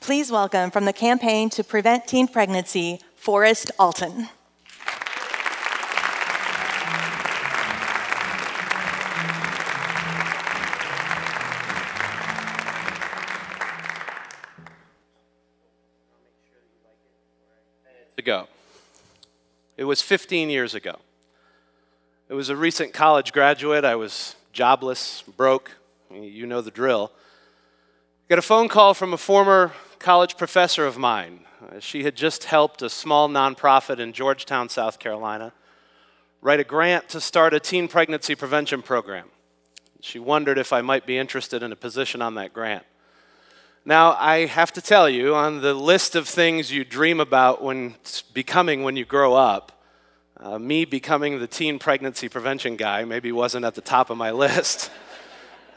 Please welcome from the Campaign to Prevent Teen Pregnancy, Forrest Alton. Ago. It was 15 years ago. It was a recent college graduate. I was jobless, broke. You know the drill. Got a phone call from a former college professor of mine. She had just helped a small nonprofit in Georgetown, South Carolina, write a grant to start a teen pregnancy prevention program. She wondered if I might be interested in a position on that grant. Now, I have to tell you, on the list of things you dream about becoming when you grow up, me becoming the teen pregnancy prevention guy maybe wasn't at the top of my list.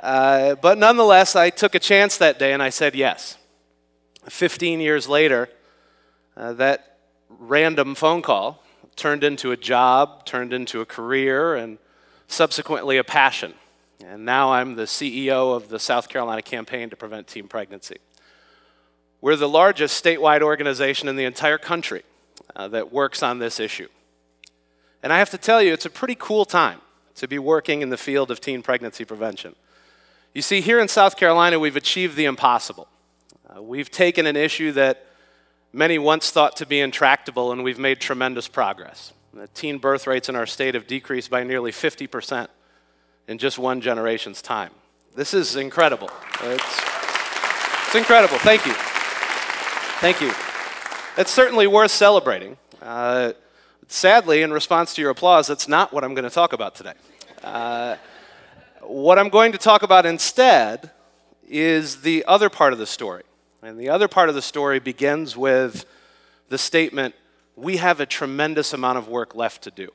But nonetheless, I took a chance that day and I said yes. 15 years later, that random phone call turned into a job, turned into a career, and subsequently a passion. And now I'm the CEO of the South Carolina Campaign to Prevent Teen Pregnancy. We're the largest statewide organization in the entire country that works on this issue. And I have to tell you, it's a pretty cool time to be working in the field of teen pregnancy prevention. You see, here in South Carolina, we've achieved the impossible. We've taken an issue that many once thought to be intractable, and we've made tremendous progress. The teen birth rates in our state have decreased by nearly 50% in just one generation's time. This is incredible. It's incredible. Thank you. Thank you. It's certainly worth celebrating. Sadly, in response to your applause, that's not what I'm going to talk about today. What I'm going to talk about instead is the other part of the story. And the other part of the story begins with the statement, we have a tremendous amount of work left to do.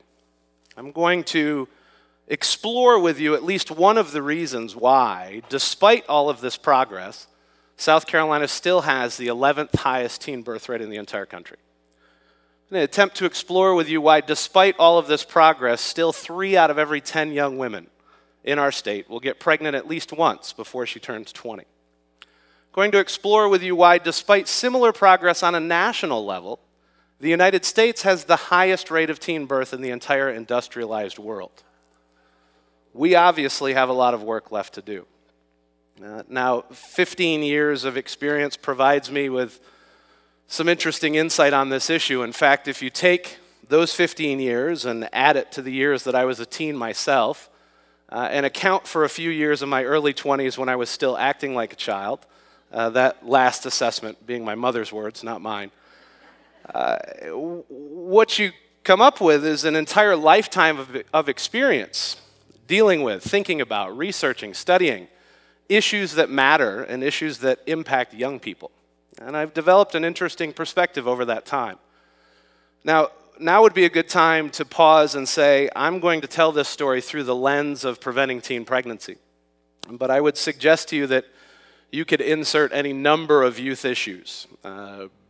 I'm going to explore with you at least one of the reasons why, despite all of this progress, South Carolina still has the 11th highest teen birth rate in the entire country. I'm going to attempt to explore with you why, despite all of this progress, still 3 out of every 10 young women in our state will get pregnant at least once before she turns 20. I'm going to explore with you why, despite similar progress on a national level, the United States has the highest rate of teen birth in the entire industrialized world. We obviously have a lot of work left to do. Now, 15 years of experience provides me with some interesting insight on this issue. In fact, if you take those 15 years and add it to the years that I was a teen myself, and account for a few years in my early 20s when I was still acting like a child, that last assessment being my mother's words, not mine, what you come up with is an entire lifetime of experience dealing with, thinking about, researching, studying issues that matter and issues that impact young people. And I've developed an interesting perspective over that time. Now would be a good time to pause and say, I'm going to tell this story through the lens of preventing teen pregnancy. But I would suggest to you that you could insert any number of youth issues,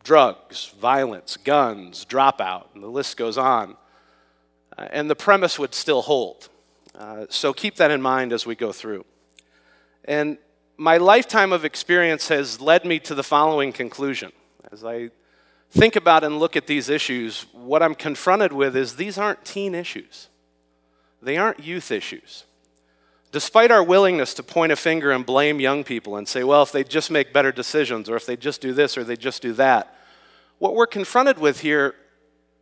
drugs, violence, guns, dropout, and the list goes on. And the premise would still hold. So keep that in mind as we go through. And my lifetime of experience has led me to the following conclusion. As I think about and look at these issues, what I'm confronted with is these aren't teen issues. They aren't youth issues. Despite our willingness to point a finger and blame young people and say, well, if they just make better decisions, or if they just do this, or they just do that, what we're confronted with here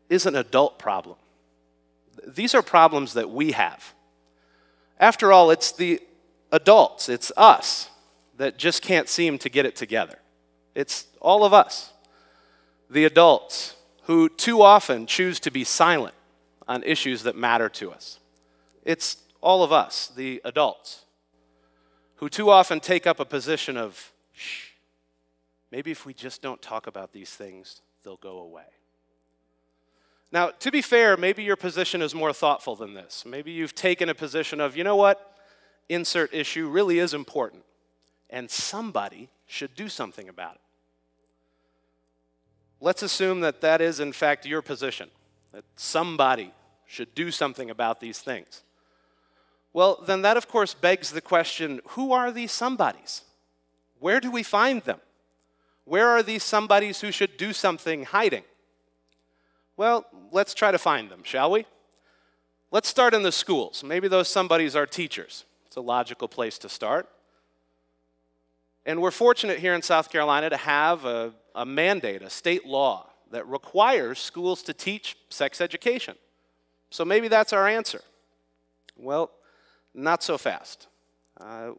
is an adult problem. These are problems that we have. After all, it's the adults, it's us, that just can't seem to get it together. It's all of us, the adults, who too often choose to be silent on issues that matter to us. It's all of us, the adults, who too often take up a position of, shh, maybe if we just don't talk about these things, they'll go away. Now, to be fair, maybe your position is more thoughtful than this. Maybe you've taken a position of, you know what? Insert issue really is important, and somebody should do something about it. Let's assume that that is, in fact, your position, that somebody should do something about these things. Well, then that, of course, begs the question, who are these somebodies? Where do we find them? Where are these somebodies who should do something hiding? Well, let's try to find them, shall we? Let's start in the schools. Maybe those somebodies are teachers. It's a logical place to start. And we're fortunate here in South Carolina to have a mandate, a state law, that requires schools to teach sex education. So maybe that's our answer. Well, not so fast.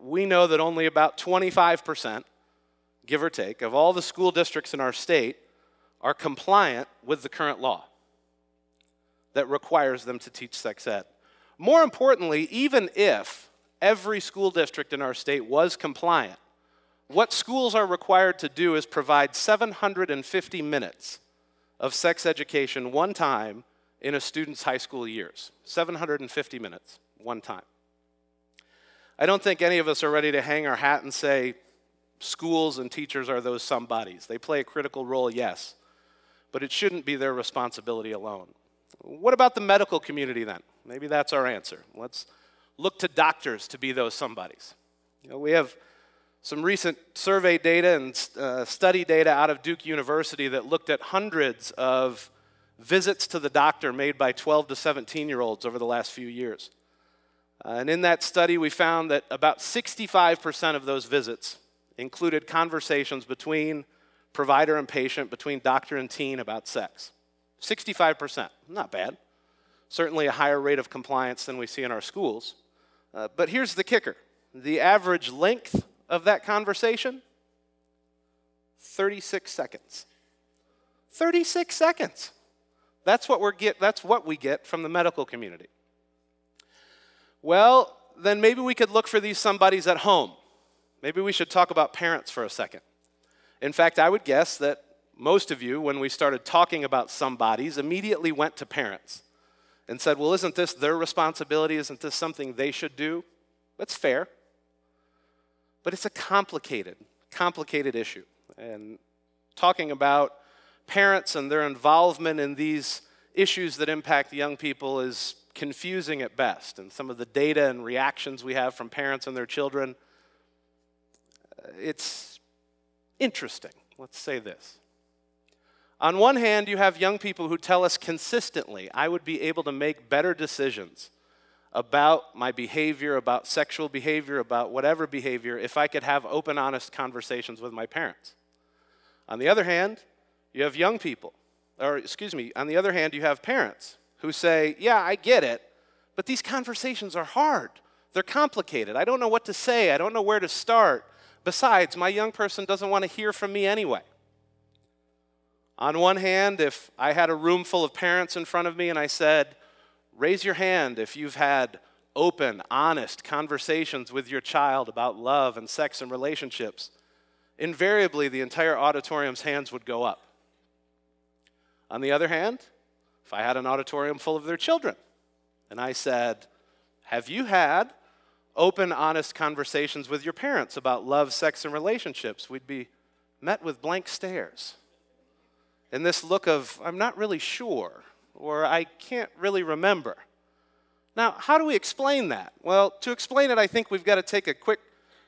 We know that only about 25%, give or take, of all the school districts in our state are compliant with the current law that requires them to teach sex ed. More importantly, even if every school district in our state was compliant, what schools are required to do is provide 750 minutes of sex education one time in a student's high school years. 750 minutes, one time. I don't think any of us are ready to hang our hat and say schools and teachers are those somebodies. They play a critical role, yes, but it shouldn't be their responsibility alone. What about the medical community then? Maybe that's our answer. Let's look to doctors to be those somebodies. We have some recent survey data and study data out of Duke University that looked at hundreds of visits to the doctor made by 12 to 17-year-olds over the last few years. And in that study, we found that about 65% of those visits included conversations between provider and patient, between doctor and teen about sex. 65%, not bad. Certainly a higher rate of compliance than we see in our schools. But here's the kicker. The average length of that conversation, 36 seconds. 36 seconds. That's what we get from the medical community. Well, then maybe we could look for these somebodies at home. Maybe we should talk about parents for a second. In fact, I would guess that most of you, when we started talking about somebodies, immediately went to parents and said, well, isn't this their responsibility? Isn't this something they should do? That's fair. But it's a complicated issue. And talking about parents and their involvement in these issues that impact young people is confusing at best. And some of the data and reactions we have from parents and their children, it's interesting. Let's say this. On one hand, you have young people who tell us consistently, I would be able to make better decisions about my behavior, about sexual behavior, about whatever behavior, if I could have open, honest conversations with my parents. On the other hand, you have on the other hand, you have parents who say, yeah, I get it, but these conversations are hard. They're complicated. I don't know what to say. I don't know where to start. Besides, my young person doesn't want to hear from me anyway. On one hand, if I had a room full of parents in front of me and I said, raise your hand if you've had open, honest conversations with your child about love and sex and relationships, invariably the entire auditorium's hands would go up. On the other hand, if I had an auditorium full of their children and I said, have you had open, honest conversations with your parents about love, sex, and relationships, we'd be met with blank stares. And this look of, I'm not really sure, or I can't really remember. Now, how do we explain that? Well, to explain it, I think we've got to take a quick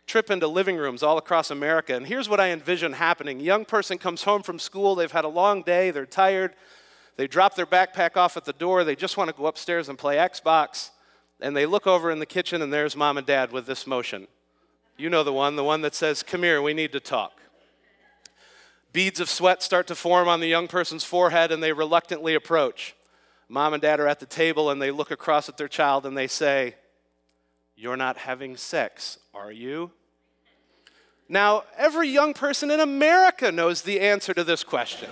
trip into living rooms all across America. And here's what I envision happening. A young person comes home from school, they've had a long day, they're tired, they drop their backpack off at the door, they just want to go upstairs and play Xbox, and they look over in the kitchen and there's mom and dad with this motion. You know the one that says, come here, we need to talk. Beads of sweat start to form on the young person's forehead and they reluctantly approach. Mom and dad are at the table and they look across at their child and they say, you're not having sex, are you? Now, every young person in America knows the answer to this question.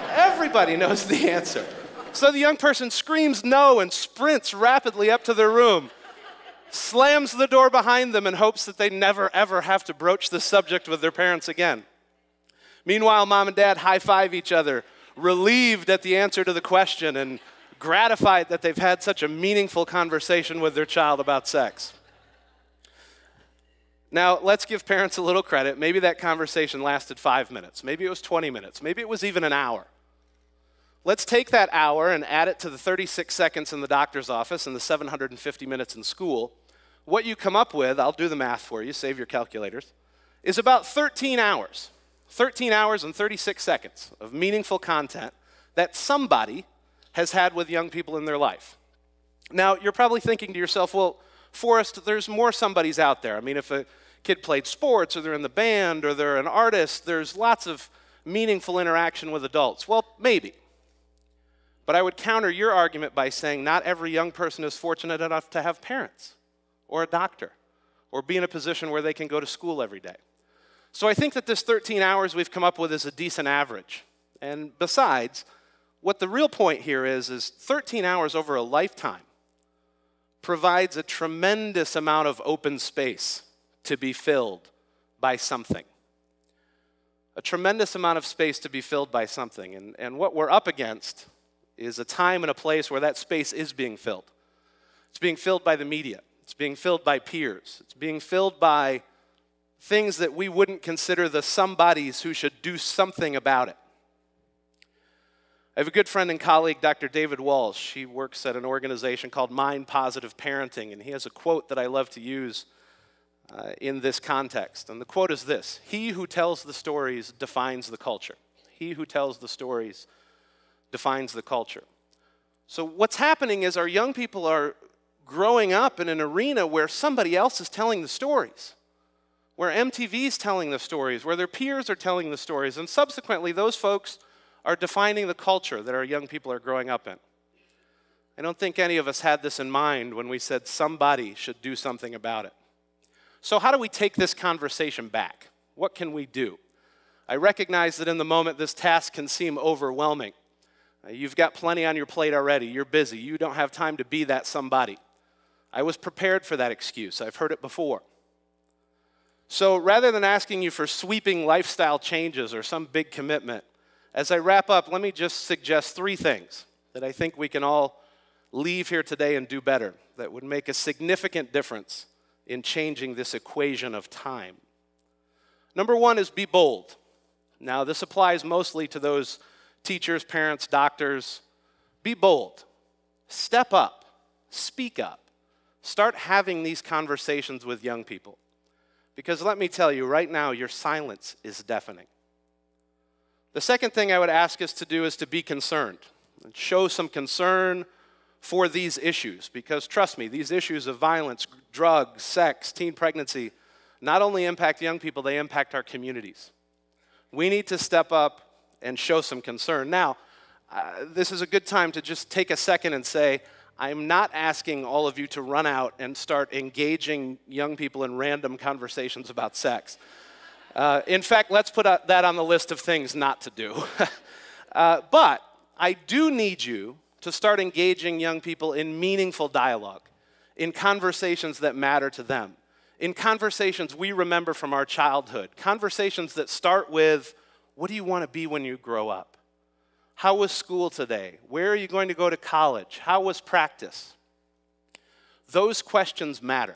Everybody knows the answer. So the young person screams no and sprints rapidly up to their room, slams the door behind them and hopes that they never ever have to broach the subject with their parents again. Meanwhile, mom and dad high-five each other, relieved at the answer to the question and gratified that they've had such a meaningful conversation with their child about sex. Now, let's give parents a little credit. Maybe that conversation lasted 5 minutes. Maybe it was 20 minutes. Maybe it was even an hour. Let's take that hour and add it to the 36 seconds in the doctor's office and the 750 minutes in school. What you come up with, I'll do the math for you, save your calculators, is about 13 hours. 13 hours and 36 seconds of meaningful content that somebody has had with young people in their life. Now, you're probably thinking to yourself, well, Forrest, there's more somebodies out there. I mean, if a kid played sports, or they're in the band, or they're an artist, there's lots of meaningful interaction with adults. Well, maybe. But I would counter your argument by saying not every young person is fortunate enough to have parents, or a doctor, or be in a position where they can go to school every day. So I think that this 13 hours we've come up with is a decent average. And besides, what the real point here is 13 hours over a lifetime provides a tremendous amount of open space to be filled by something. A tremendous amount of space to be filled by something. And what we're up against is a time and a place where that space is being filled. It's being filled by the media. It's being filled by peers. It's being filled by things that we wouldn't consider the somebodies who should do something about it. I have a good friend and colleague, Dr. David Walsh. He works at an organization called Mind Positive Parenting, and he has a quote that I love to use in this context. And the quote is this: "He who tells the stories defines the culture." He who tells the stories defines the culture. So what's happening is our young people are growing up in an arena where somebody else is telling the stories, where MTV's telling the stories, where their peers are telling the stories, and subsequently those folks are defining the culture that our young people are growing up in. I don't think any of us had this in mind when we said somebody should do something about it. So how do we take this conversation back? What can we do? I recognize that in the moment this task can seem overwhelming. You've got plenty on your plate already. You're busy. You don't have time to be that somebody. I was prepared for that excuse. I've heard it before. So rather than asking you for sweeping lifestyle changes or some big commitment, as I wrap up, let me just suggest 3 things that I think we can all leave here today and do better that would make a significant difference in changing this equation of time. Number 1 is be bold. Now, this applies mostly to those teachers, parents, doctors. Be bold. Step up. Speak up. Start having these conversations with young people. Because let me tell you, right now, your silence is deafening. The second thing I would ask us to do is to be concerned and show some concern for these issues. Because trust me, these issues of violence, drugs, sex, teen pregnancy, not only impact young people, they impact our communities. We need to step up and show some concern. Now, this is a good time to just take a second and say, I'm not asking all of you to run out and start engaging young people in random conversations about sex. In fact, let's put that on the list of things not to do. But I do need you to start engaging young people in meaningful dialogue, in conversations that matter to them, in conversations we remember from our childhood, conversations that start with, what do you want to be when you grow up? How was school today? Where are you going to go to college? How was practice? Those questions matter.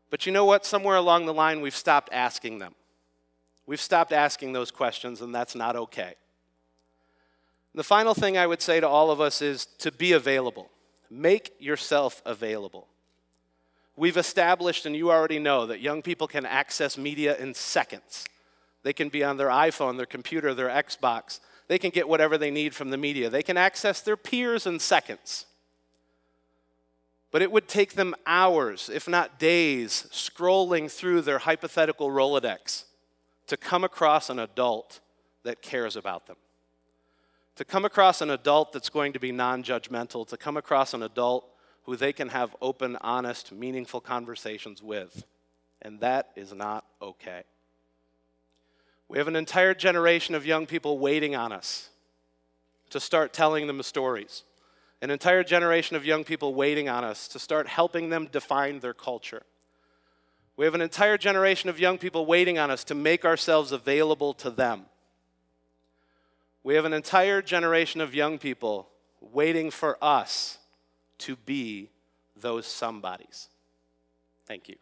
But you know what? Somewhere along the line, we've stopped asking them. We've stopped asking those questions, and that's not okay. The final thing I would say to all of us is to be available. Make yourself available. We've established, and you already know, that young people can access media in seconds. They can be on their iPhone, their computer, their Xbox. They can get whatever they need from the media. They can access their peers in seconds. But it would take them hours, if not days, scrolling through their hypothetical Rolodex to come across an adult that cares about them. To come across an adult that's going to be non-judgmental, to come across an adult who they can have open, honest, meaningful conversations with. And that is not okay. We have an entire generation of young people waiting on us to start telling them stories. An entire generation of young people waiting on us to start helping them define their culture. We have an entire generation of young people waiting on us to make ourselves available to them. We have an entire generation of young people waiting for us to be those somebodies. Thank you.